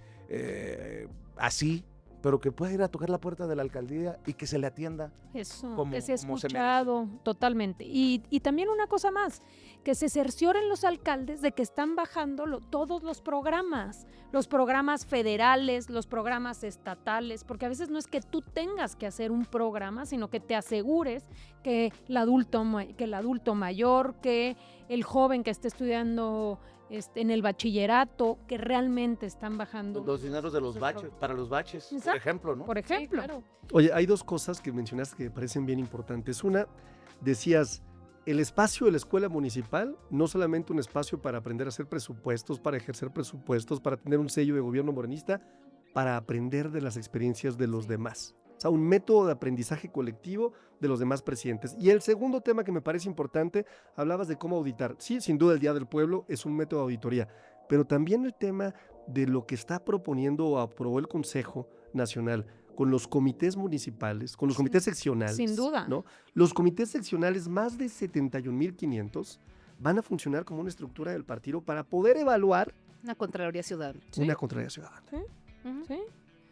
así, pero que pueda ir a tocar la puerta de la alcaldía y que se le atienda. Eso, como, que sea como se escuchado totalmente. Y también una cosa más, que se cercioren los alcaldes de que están bajando todos los programas federales, los programas estatales, porque a veces no es que tú tengas que hacer un programa, sino que te asegures que el adulto mayor, que el joven que esté estudiando en el bachillerato, que realmente están bajando los dineros de los baches, para los baches, exacto, por ejemplo, ¿no? Por ejemplo. Sí, claro. Oye, hay dos cosas que mencionaste que me parecen bien importantes. Una, decías, el espacio de la escuela municipal, no solamente un espacio para aprender a hacer presupuestos, para ejercer presupuestos, para tener un sello de gobierno morenista, para aprender de las experiencias de los demás. O sea, un método de aprendizaje colectivo de los demás presidentes. Y el segundo tema que me parece importante, hablabas de cómo auditar. Sí, sin duda el Día del Pueblo es un método de auditoría, pero también el tema de lo que está proponiendo o aprobó el Consejo Nacional con los comités municipales, con los comités seccionales. Sin duda. ¿No? Los comités seccionales, más de 71,500, van a funcionar como una estructura del partido para poder evaluar Una Contraloría Ciudadana. una Contraloría Ciudadana. Sí.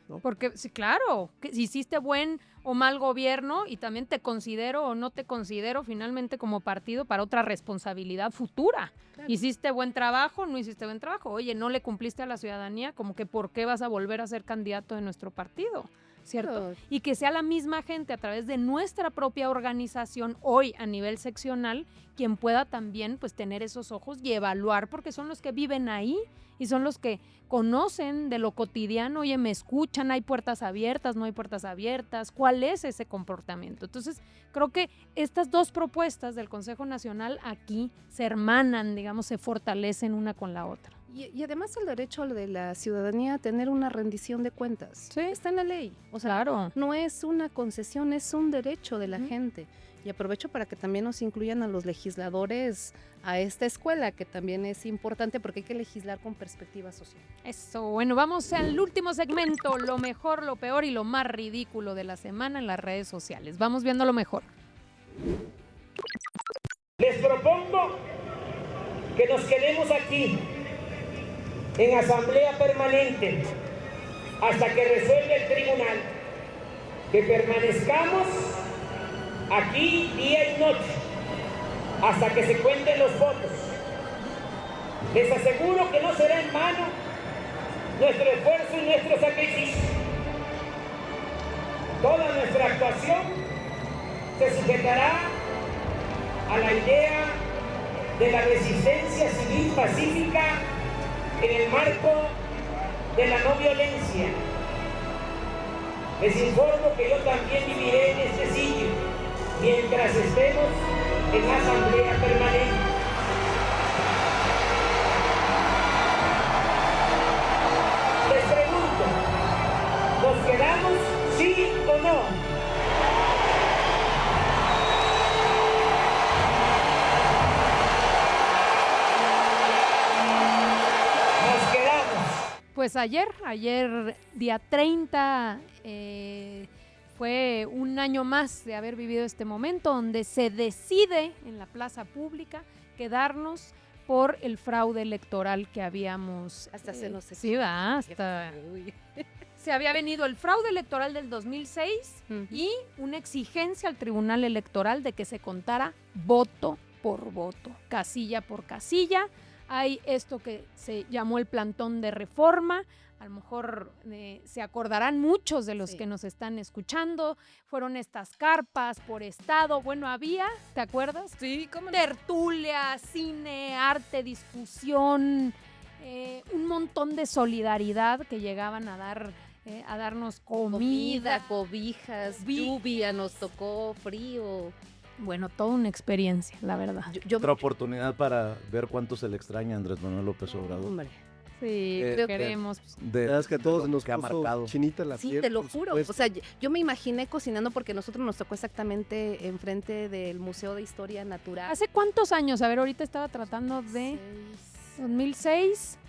¿No? Porque, sí, claro, que si hiciste buen o mal gobierno, y también te considero o no te considero finalmente como partido para otra responsabilidad futura. Claro. Hiciste buen trabajo, no hiciste buen trabajo. Oye, no le cumpliste a la ciudadanía, como que ¿por qué vas a volver a ser candidato de nuestro partido? ¿Cierto? Claro. Y que sea la misma gente a través de nuestra propia organización hoy a nivel seccional quien pueda también pues tener esos ojos y evaluar, porque son los que viven ahí y son los que conocen de lo cotidiano. Oye, me escuchan, hay puertas abiertas, no hay puertas abiertas, ¿cuál es ese comportamiento? Entonces creo que estas dos propuestas del Consejo Nacional aquí se hermanan, digamos, se fortalecen una con la otra. Y además el derecho de la ciudadanía a tener una rendición de cuentas. Sí. Está en la ley. O sea, Claro. no es una concesión, es un derecho de la Ujú. gente. Y aprovecho para que también nos incluyan a los legisladores a esta escuela, que también es importante porque hay que legislar con perspectiva social. Eso, bueno, vamos al último segmento, lo mejor, lo peor y lo más ridículo de la semana en las redes sociales. Vamos viendo lo mejor. Les propongo que nos quedemos aquí en asamblea permanente hasta que resuelva el tribunal, que permanezcamos aquí día y noche hasta que se cuenten los votos. Les aseguro que no será en vano nuestro esfuerzo y nuestro sacrificio. Toda nuestra actuación se sujetará a la idea de la resistencia civil pacífica en el marco de la no violencia. Les informo que yo también viviré en este sitio mientras estemos en asamblea permanente. Les pregunto, ¿nos quedamos sí o no? Nos quedamos. Pues ayer día 30, fue un año más de haber vivido este momento donde se decide en la plaza pública quedarnos por el fraude electoral que habíamos... Hasta se nos... Sí, va, hasta... Uy. Se había venido el fraude electoral del 2006 y una exigencia al Tribunal Electoral de que se contara voto por voto, casilla por casilla. Hay esto que se llamó el plantón de reforma. A lo mejor se acordarán muchos de los que nos están escuchando. Fueron estas carpas por estado. Bueno, había, ¿te acuerdas? Sí, ¿cómo no? Tertulia, cine, arte, discusión, un montón de solidaridad que llegaban a darnos comida, cobijas, lluvia, nos tocó frío. Bueno, toda una experiencia, la verdad. Otra oportunidad para ver cuánto se le extraña a Andrés Manuel López Obrador. Hombre. Sí, creo queremos. Es que a todos nos que ha puso marcado. chinita la piel. Sí, te lo por juro. supuesto. O sea, yo me imaginé cocinando porque nosotros nos tocó exactamente enfrente del Museo de Historia Natural. ¿Hace cuántos años? A ver, ahorita estaba tratando de 2006.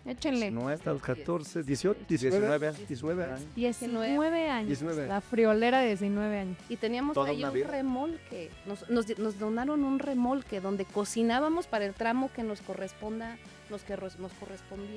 Échenle. No es Hasta los 14, 18, 19 años. 19 años. 19. La friolera de 19 años. Y teníamos Toda ahí una un vida. remolque. Nos donaron un remolque donde cocinábamos para el tramo que nos correspondía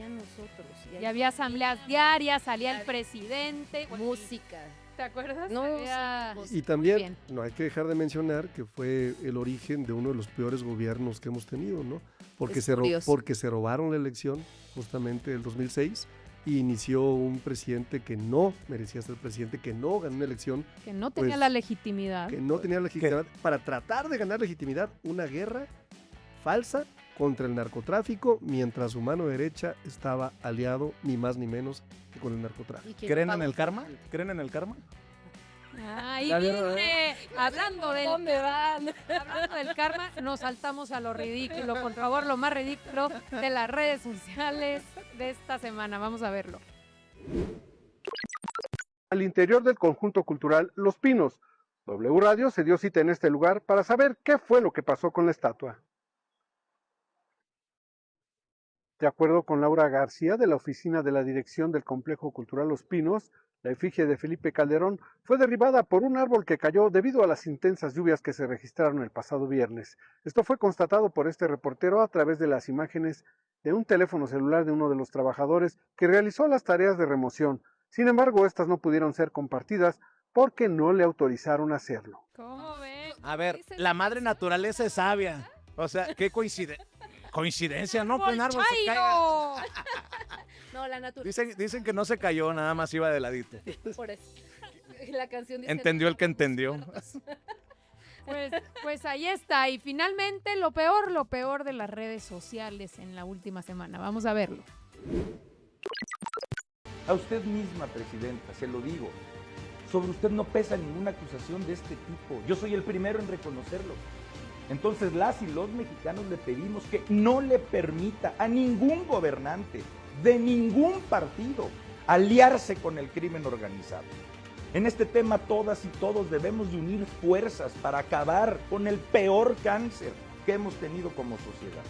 a nosotros. Y había asambleas diarias, salía el presidente. música. ¿Te acuerdas? No, Había- sí, Y también, Bien. no hay que dejar de mencionar que fue el origen de uno de los peores gobiernos que hemos tenido, ¿no? Porque, Es curioso. porque se robaron la elección justamente del 2006 y inició un presidente que no merecía ser presidente, que no ganó una elección, que no tenía pues, la legitimidad. que no tenía legitimidad, para tratar de ganar legitimidad, una guerra falsa contra el narcotráfico, mientras su mano derecha estaba aliado ni más ni menos que con el narcotráfico. ¿Y quién ¿Creen en pagó? el karma? ¿Creen en el karma? Ahí Ya vieron, viene, hablando del, ¿Dónde van? hablando del karma, nos saltamos a lo ridículo, por favor, lo más ridículo de las redes sociales de esta semana. Vamos a verlo. Al interior del conjunto cultural Los Pinos, W Radio se dio cita en este lugar para saber qué fue lo que pasó con la estatua. De acuerdo con Laura García, de la oficina de la dirección del Complejo Cultural Los Pinos, la efigie de Felipe Calderón fue derribada por un árbol que cayó debido a las intensas lluvias que se registraron el pasado viernes. Esto fue constatado por este reportero a través de las imágenes de un teléfono celular de uno de los trabajadores que realizó las tareas de remoción. Sin embargo, estas no pudieron ser compartidas porque no le autorizaron hacerlo. ¿Cómo ven? A ver, la madre naturaleza es sabia. O sea, qué coincidencia, ¿no? Que un árbol se caiga. ¡Chairo! No, la naturaleza. Dicen que no se cayó, nada más iba de ladito. Por eso. La canción dice, Entendió el que entendió. Pues ahí está. Y finalmente lo peor de las redes sociales en la última semana. Vamos a verlo. A usted misma, Presidenta, se lo digo. Sobre usted no pesa ninguna acusación de este tipo. Yo soy el primero en reconocerlo. Entonces las y los mexicanos le pedimos que no le permita a ningún gobernante de ningún partido aliarse con el crimen organizado. En este tema todas y todos debemos de unir fuerzas para acabar con el peor cáncer que hemos tenido como sociedad.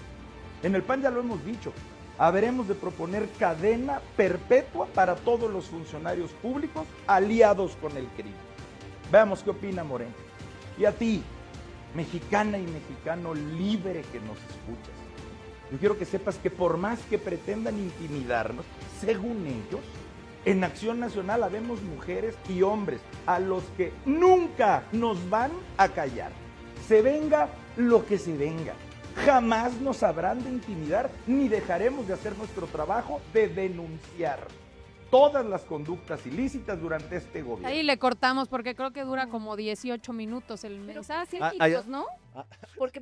En el PAN ya lo hemos dicho, habremos de proponer cadena perpetua para todos los funcionarios públicos aliados con el crimen. Veamos qué opina Morena. Y a ti, mexicana y mexicano libre que nos escuchas, yo quiero que sepas que por más que pretendan intimidarnos, según ellos, en Acción Nacional habemos mujeres y hombres a los que nunca nos van a callar. Se venga lo que se venga. Jamás nos habrán de intimidar ni dejaremos de hacer nuestro trabajo de denunciar todas las conductas ilícitas durante este gobierno. Ahí le cortamos porque creo que dura como 18 minutos el mensaje. científicos, ¿no?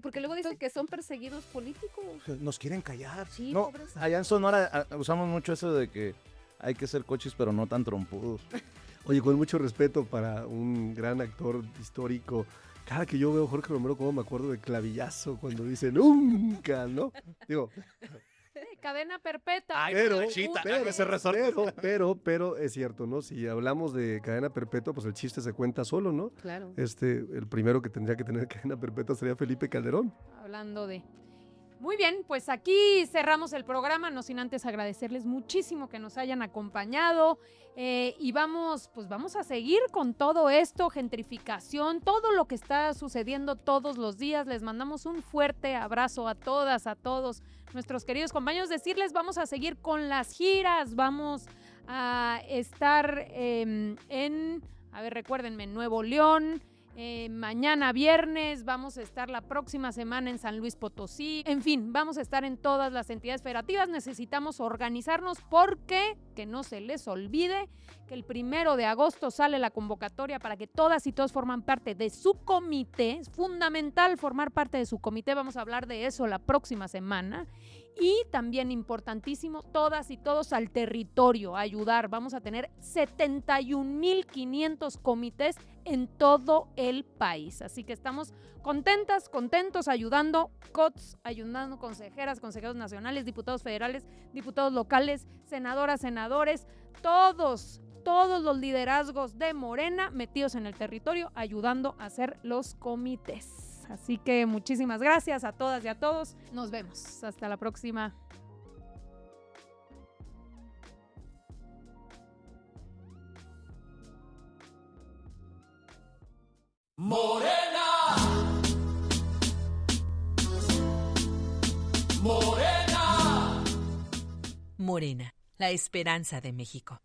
Porque luego dicen que son perseguidos políticos. Nos quieren callar. Sí, No, pobres. allá en Sonora usamos mucho eso de que hay que ser coches pero no tan trompudos. Oye, con mucho respeto para un gran actor histórico, cada que yo veo a Jorge Romero, como me acuerdo de Clavillazo, cuando dice nunca, ¿no? Digo, Cadena perpetua. pero es cierto, ¿no? Si hablamos de cadena perpetua, pues el chiste se cuenta solo, ¿no? Claro. El primero que tendría que tener cadena perpetua sería Felipe Calderón. Hablando de... Muy bien, pues aquí cerramos el programa, no sin antes agradecerles muchísimo que nos hayan acompañado y vamos a seguir con todo esto, gentrificación, todo lo que está sucediendo todos los días. Les mandamos un fuerte abrazo a todas, a todos nuestros queridos compañeros. Decirles, vamos a seguir con las giras, vamos a estar recuérdenme, Nuevo León. Mañana viernes vamos a estar la próxima semana en San Luis Potosí. En fin, vamos a estar en todas las entidades federativas. Necesitamos organizarnos porque, que no se les olvide, que el 1 de agosto sale la convocatoria para que todas y todos forman parte de su comité. Es fundamental formar parte de su comité. Vamos a hablar de eso la próxima semana. Y también importantísimo, todas y todos al territorio, a ayudar. Vamos a tener 71,500 comités en todo el país. Así que estamos contentos, ayudando COTS, ayudando consejeras, consejeros nacionales, diputados federales, diputados locales, senadoras, senadores, todos los liderazgos de Morena metidos en el territorio, ayudando a hacer los comités. Así que muchísimas gracias a todas y a todos. Nos vemos. Hasta la próxima. Morena. Morena. Morena, la esperanza de México.